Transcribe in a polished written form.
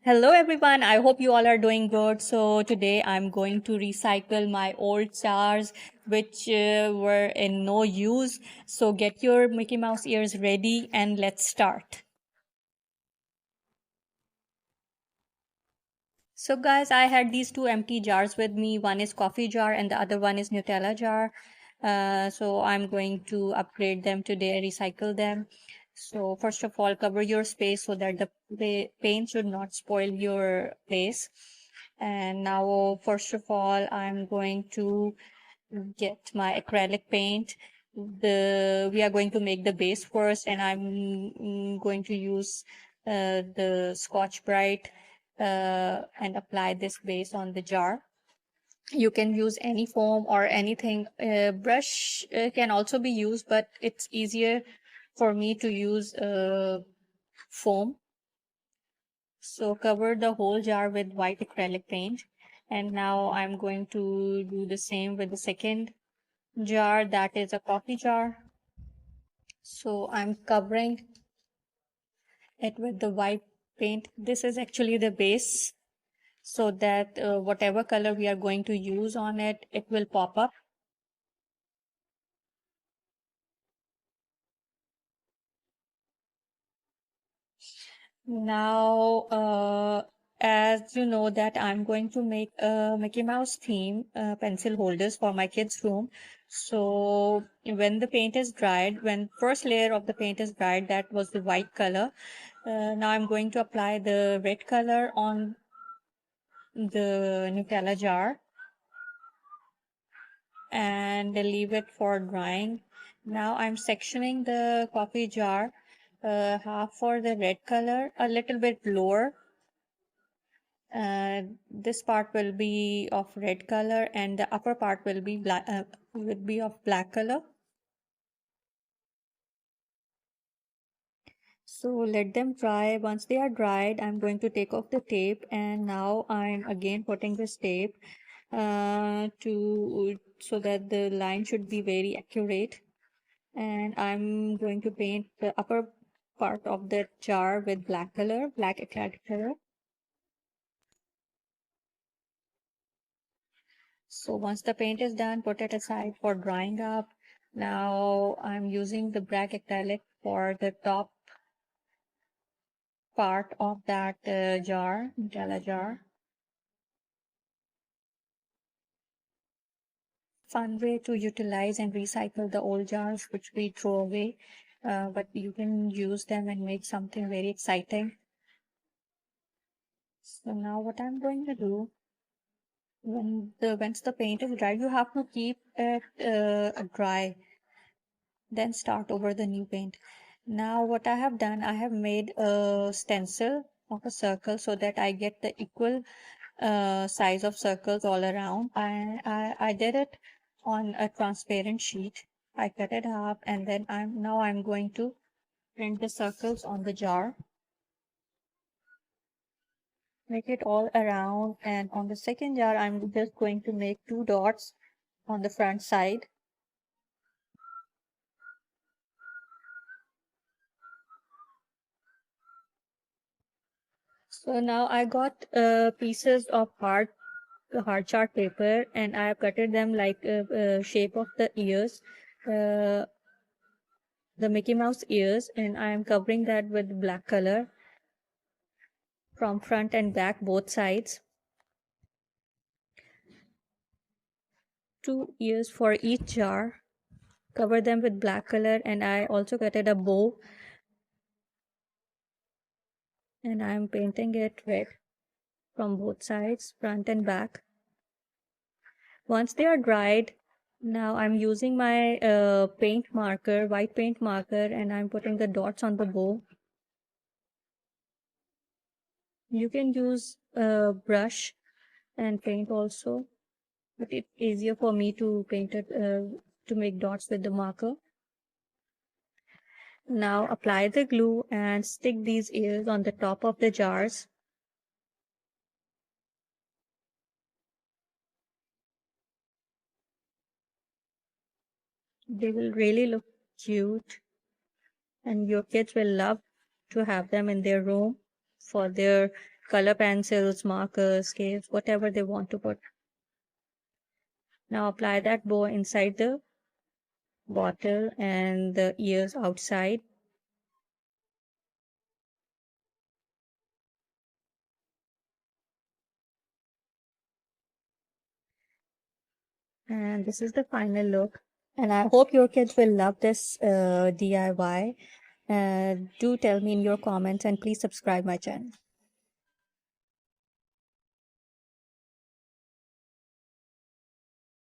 Hello everyone, I hope you all are doing good. So today I'm going to recycle my old jars which were in no use. So get your Mickey Mouse ears ready and let's start. So guys, I had these two empty jars with me. One is coffee jar and the other one is Nutella jar. So I'm going to upgrade them today, recycle them. So first of all, cover your space so that the paint should not spoil your place. And now, first of all, I'm going to get my acrylic paint. We are going to make the base first, and I'm going to use the Scotch Brite and apply this base on the jar. You can use any foam or anything. Brush can also be used, but it's easier for me to use foam. So cover the whole jar with white acrylic paint. And now I'm going to do the same with the second jar, that is a coffee jar. So I'm covering it with the white paint. This is actually the base so that whatever color we are going to use on it, it will pop up. Now, as you know that I'm going to make a Mickey Mouse theme pencil holders for my kids' room. So when the paint is dried, when first layer of the paint is dried, that was the white color. Now I'm going to apply the red color on the Nutella jar and leave it for drying. Now I'm sectioning the coffee jar, half for the red color, a little bit lower. This part will be of red color and the upper part will be of black color. So let them dry. Once they are dried, I'm going to take off the tape, and now I'm again putting this tape to so that the line should be very accurate. And I'm going to paint the upper part of the jar with black color, black acrylic color. So once the paint is done, put it aside for drying up. Now I'm using the black acrylic for the top part of that jar, Nutella jar. Fun way to utilize and recycle the old jars which we throw away, but you can use them and make something very exciting. So now what I'm going to do, once the paint is dry, you have to keep it dry, then start over the new paint. Now what I have done, I have made a stencil of a circle so that I get the equal size of circles all around. I did it on a transparent sheet. I cut it up, and then I'm going to print the circles on the jar. Make it all around, and on the second jar I'm just going to make two dots on the front side. So now I got pieces of hard chart paper, and I have cutted them like shape of the ears, uh, the Mickey Mouse ears, and I am covering that with black color from front and back, both sides. Two ears for each jar. Cover them with black color, and I also cutted a bow, and I am painting it red from both sides, front and back. Once they are dried, now I'm using my paint marker, white paint marker, and I'm putting the dots on the bow. You can use a brush and paint also, but it's easier for me to paint it to make dots with the marker. Now apply the glue and stick these ears on the top of the jars. They will really look cute, and your kids will love to have them in their room for their color pencils, markers, scales, whatever they want to put. Now apply that bow inside the bottle and the ears outside. And this is the final look. And I hope your kids will love this DIY. Do tell me in your comments and please subscribe my channel.